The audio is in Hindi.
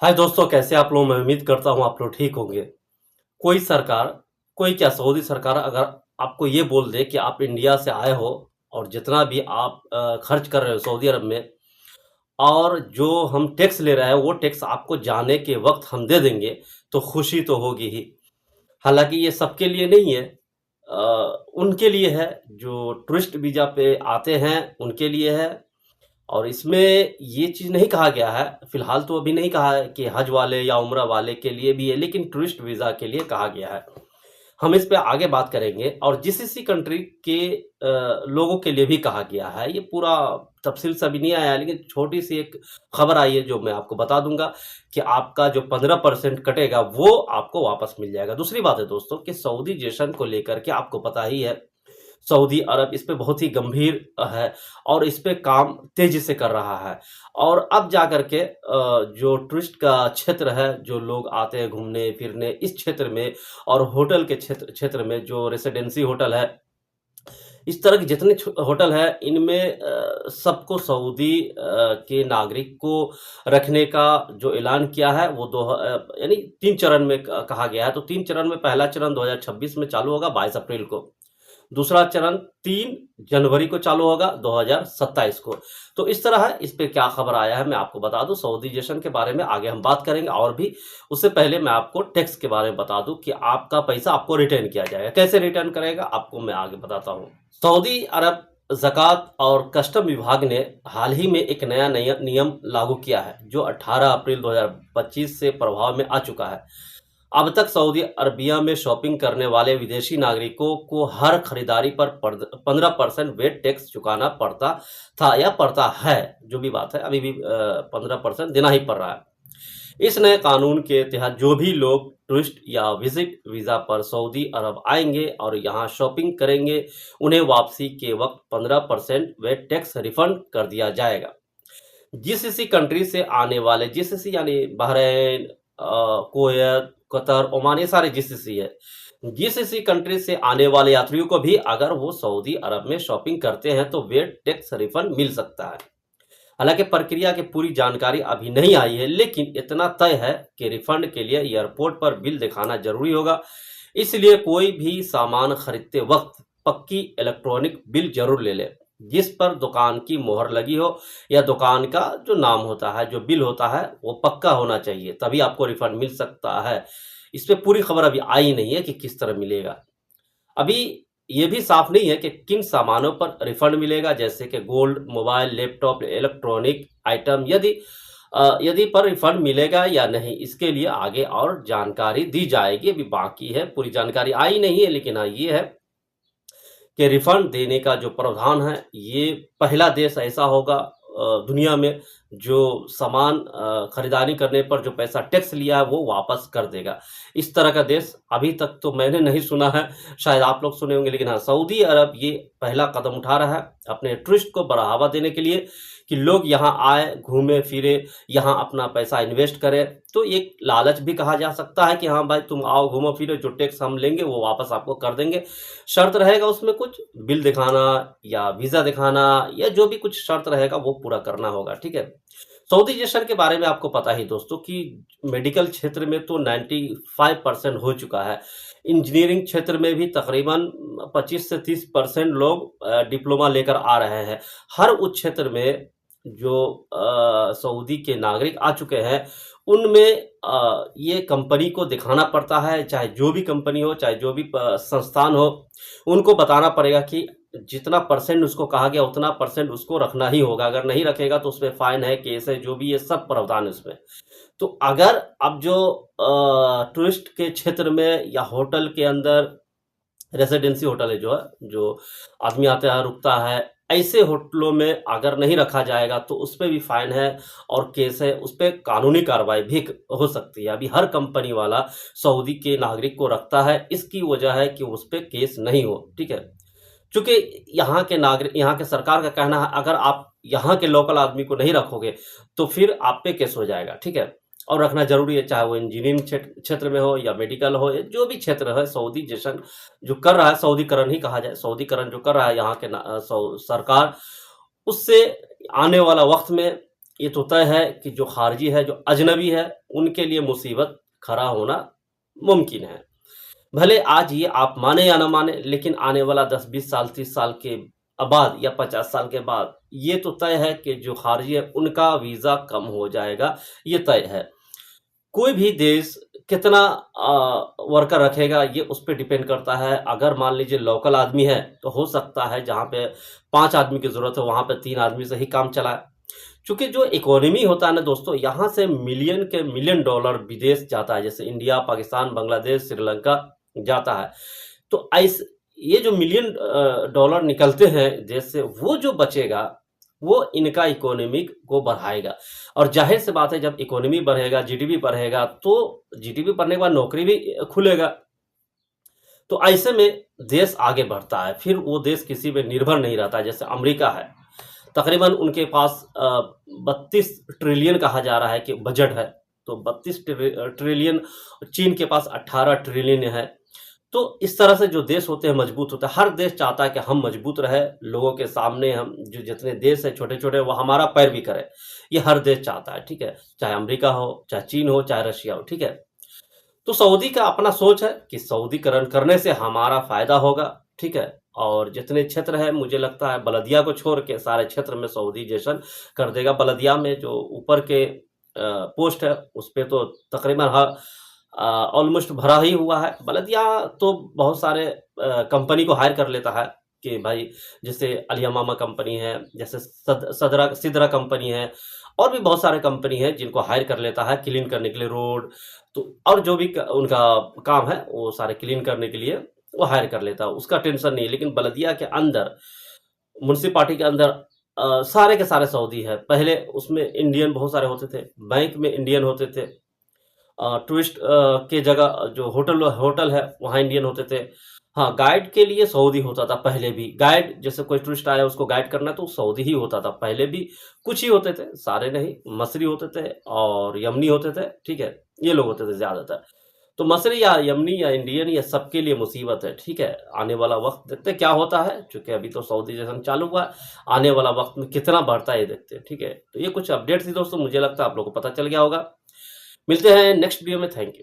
हाय दोस्तों, कैसे आप लोग? मैं उम्मीद करता हूँ आप लोग ठीक होंगे। कोई सरकार, कोई क्या सऊदी सरकार अगर आपको ये बोल दे कि आप इंडिया से आए हो और जितना भी आप खर्च कर रहे हो सऊदी अरब में और जो हम टैक्स ले रहे हैं वो टैक्स आपको जाने के वक्त हम दे देंगे, तो खुशी तो होगी ही। हालांकि ये सबके लिए नहीं है, उनके लिए है जो टूरिस्ट वीज़ा पे आते हैं, उनके लिए है। और इसमें ये चीज़ नहीं कहा गया है, फ़िलहाल तो अभी नहीं कहा है कि हज वाले या उम्रा वाले के लिए भी है, लेकिन टूरिस्ट वीज़ा के लिए कहा गया है। हम इस पे आगे बात करेंगे और जीसीसी कंट्री के लोगों के लिए भी कहा गया है। ये पूरा तफ़सील से अभी नहीं आया है, लेकिन छोटी-सी एक खबर आई है जो मैं आपको बता दूँगा कि आपका जो 15% कटेगा वो आपको वापस मिल जाएगा। दूसरी बात है दोस्तों कि सऊदी जश्न को लेकर के आपको पता ही है, सऊदी अरब इस पे बहुत ही गंभीर है और इस पे काम तेज़ी से कर रहा है। और अब जा कर के जो टूरिस्ट का क्षेत्र है, जो लोग आते हैं घूमने-फिरने इस क्षेत्र में और होटल के क्षेत्र क्षेत्र में जो रेसिडेंसी होटल है, इस तरह के जितने होटल हैं इनमें सबको सऊदी के नागरिक को रखने का जो ऐलान किया है वो यानी 3 चरण में कहा गया है। तो 3 चरण में पहला चरण 2026 में चालू होगा 22 अप्रैल को। दूसरा चरण 3 जनवरी को चालू होगा 2027 को। तो इस तरह है, इस पे क्या खबर आया है मैं आपको बता दूं। सऊदी जश्न के बारे में आगे हम बात करेंगे और भी। उससे पहले मैं आपको टैक्स के बारे में बता दूं कि आपका पैसा आपको रिटर्न किया जाएगा। कैसे रिटर्न करेगा आपको मैं आगे बताता हूं। सऊदी अरब ज़कात और कस्टम विभाग ने हाल ही में एक नया नियम लागू किया है जो 18 अप्रैल 2025 से प्रभाव में आ चुका है। अब तक सऊदी अरबिया में शॉपिंग करने वाले विदेशी नागरिकों को हर खरीदारी पर 15% वेट टैक्स चुकाना पड़ता था या पड़ता है। जो भी बात है, अभी भी 15% देना ही पड़ रहा है। इस नए कानून के तहत जो भी लोग टूरिस्ट या विजिट वीज़ा पर सऊदी अरब आएंगे और यहाँ शॉपिंग करेंगे, उन्हें वापसी के वक्त 15% वेट टैक्स रिफंड कर दिया जाएगा। जीसीसी कंट्री से आने वाले, जीसीसी यानी बहरीन, कुवैत, कतर, ओमान, ये सारे जीसीसी है। जीसीसी कंट्री से आने वाले यात्रियों को भी अगर वो सऊदी अरब में शॉपिंग करते हैं तो वेट टैक्स रिफंड मिल सकता है। हालांकि प्रक्रिया की पूरी जानकारी अभी नहीं आई है, लेकिन इतना तय है कि रिफंड के लिए एयरपोर्ट पर बिल दिखाना जरूरी होगा। इसलिए कोई भी सामान खरीदते वक्त पक्की इलेक्ट्रॉनिक बिल जरूर ले ले, जिस पर दुकान की मोहर लगी हो या दुकान का जो नाम होता है, जो बिल होता है वो पक्का होना चाहिए, तभी आपको रिफंड मिल सकता है। इस पे पूरी खबर अभी आई नहीं है कि किस तरह मिलेगा। अभी ये भी साफ नहीं है कि किन सामानों पर रिफंड मिलेगा, जैसे कि gold, mobile, laptop, electronic item, यदि पर रिफंड मिलेगा या नहीं, इसके लिए आगे और जानकारी दी जाएगी। अभी बाकी है, पूरी जानकारी आई नहीं है, लेकिन हाँ ये है कि रिफंड देने का जो प्रावधान है, ये पहला देश ऐसा होगा दुनिया में जो सामान खरीदारी करने पर जो पैसा टैक्स लिया है वो वापस कर देगा। इस तरह का देश अभी तक तो मैंने नहीं सुना है, शायद आप लोग सुने होंगे, लेकिन हाँ सऊदी अरब ये पहला कदम उठा रहा है अपने टूरिस्ट को बढ़ावा देने के लिए कि लोग यहाँ आए, घूमे फिरे, यहाँ अपना पैसा इन्वेस्ट करें। तो एक लालच भी कहा जा सकता है कि हाँ भाई तुम आओ घूमो फिरो, जो टैक्स हम लेंगे वो वापस आपको कर देंगे। शर्त रहेगा उसमें कुछ बिल दिखाना या वीज़ा दिखाना या जो भी कुछ शर्त रहेगा वो पूरा करना होगा, ठीक है। सऊदी जश्न के बारे में आपको पता ही दोस्तों कि मेडिकल क्षेत्र में तो 95% हो चुका है। इंजीनियरिंग क्षेत्र में भी तकरीबन 25 से 30% लोग डिप्लोमा लेकर आ रहे हैं। हर उस क्षेत्र में जो सऊदी के नागरिक आ चुके हैं उनमें ये कंपनी को दिखाना पड़ता है, चाहे जो भी कंपनी हो, चाहे जो भी संस्थान हो, उनको बताना पड़ेगा कि जितना परसेंट उसको कहा गया उतना परसेंट उसको रखना ही होगा। अगर नहीं रखेगा तो उसमें फाइन है, केस है, जो भी ये सब प्रावधान है उसमें। तो अगर अब जो टूरिस्ट के क्षेत्र में या होटल के अंदर रेसिडेंसी होटल है जो है, जो आदमी आता है रुकता है, ऐसे होटलों में अगर नहीं रखा जाएगा तो उस पे भी फाइन है और केस है, उस पे कानूनी कार्रवाई भी हो सकती है। अभी हर कंपनी वाला सऊदी के नागरिक को रखता है, इसकी वजह है कि उस पे केस नहीं हो, ठीक है। चूंकि यहाँ के नागरिक, यहाँ के सरकार का कहना है अगर आप यहाँ के लोकल आदमी को नहीं रखोगे तो फिर आप पे केस हो जाएगा, ठीक है। और रखना जरूरी है, चाहे वो इंजीनियरिंग क्षेत्र में हो या मेडिकल हो या जो भी क्षेत्र है। सऊदी जश्न जो कर रहा है, सऊदीकरण ही कहा जाए, सऊदीकरण जो कर रहा है यहाँ के सरकार, उससे आने वाला वक्त में ये तो तय है कि जो खारजी है, जो अजनबी है, उनके लिए मुसीबत खड़ा होना मुमकिन है। भले आज ये आप माने या ना माने, लेकिन आने वाला 10-20 साल, 30 साल के बाद या 50 साल के बाद ये तो तय है कि जो खारजी है उनका वीज़ा कम हो जाएगा, ये तय है। कोई भी देश कितना वर्कर रखेगा ये उस पे डिपेंड करता है। अगर मान लीजिए लोकल आदमी है, तो हो सकता है जहाँ पे 5 आदमी की ज़रूरत है, वहाँ पे 3 आदमी से ही काम चलाए। चूँकि जो इकोनॉमी होता है ना दोस्तों, यहाँ से मिलियन के मिलियन डॉलर विदेश जाता है, जैसे इंडिया, पाकिस्तान, बांग्लादेश, श्रीलंका जाता है। तो ये जो मिलियन डॉलर निकलते हैं देश से, वो जो बचेगा, वो इनका इकोनॉमी को बढ़ाएगा। और ज़ाहिर-सी बात है, जब इकोनॉमी बढ़ेगा, जीडीपी बढ़ेगा, तो जीडीपी बढ़ने के बाद नौकरी भी खुलेगा। तो ऐसे में देश आगे बढ़ता है, फिर वो देश किसी पे निर्भर नहीं रहता है। जैसे अमेरिका है, तकरीबन उनके पास 32 ट्रिलियन कहा जा रहा है कि बजट है, तो 32 ट्रिलियन, चीन के पास 18 ट्रिलियन है। तो इस तरह से जो देश होते हैं मजबूत होते हैं। हर देश चाहता है कि हम मजबूत रहे, लोगों के सामने हम जो जितने देश हैं छोटे-छोटे, वो हमारा पैरवी करें। ये हर देश चाहता है, ठीक है? चाहे अमेरिका हो, चाहे चीन हो, चाहे रशिया हो, ठीक है? तो सऊदी का अपना सोच है कि सऊदीकरण करने से हमारा फ़ायदा होगा, ठीक है? और जितने क्षेत्र हैं, मुझे लगता है बलदिया को छोड़ के सारे क्षेत्र में सऊदीजेशन कर देगा। बलदिया में जो ऊपर के पोस्ट है, उस पे तो तकरीबन ऑलमोस्ट भरा ही हुआ है। बलदिया तो बहुत सारे कंपनी को हायर कर लेता है कि भाई, जैसे अलिया मामा कंपनी है, जैसे सिदरा कंपनी है, और भी बहुत सारे कंपनी है जिनको हायर कर लेता है क्लीन करने के लिए रोड, तो और जो भी उनका काम है वो सारे क्लीन करने के लिए वो हायर कर लेता है, उसका टेंशन नहीं है। लेकिन बलदिया के अंदर, म्युनिसिपैलिटी के अंदर सारे के सारे सऊदी है। पहले उसमें इंडियन बहुत सारे होते थे, बैंक में इंडियन होते थे, टूरिस्ट के जगह जो होटल होटल है वहाँ इंडियन होते थे। हाँ, गाइड के लिए सऊदी होता था पहले भी। गाइड, जैसे कोई टूरिस्ट आया उसको गाइड करना, तो सऊदी ही होता था पहले भी। कुछ ही होते थे, सारे नहीं। मसरी होते थे और यमनी होते थे, ठीक है? ये लोग होते थे ज़्यादातर। तो मसरी या यमनी या इंडियन, ये सबके लिए मुसीबत है, ठीक है? आने वाला वक्त देखते हैं क्या होता है, चूँकि अभी तो सऊदीजेशन चालू हुआ है। आने वाला वक्त में कितना बढ़ता है ये देखते हैं, ठीक है? तो ये कुछ अपडेट थी दोस्तों, मुझे लगता है आप लोगों को पता चल गया होगा। मिलते हैं नेक्स्ट वीडियो में। Thank you.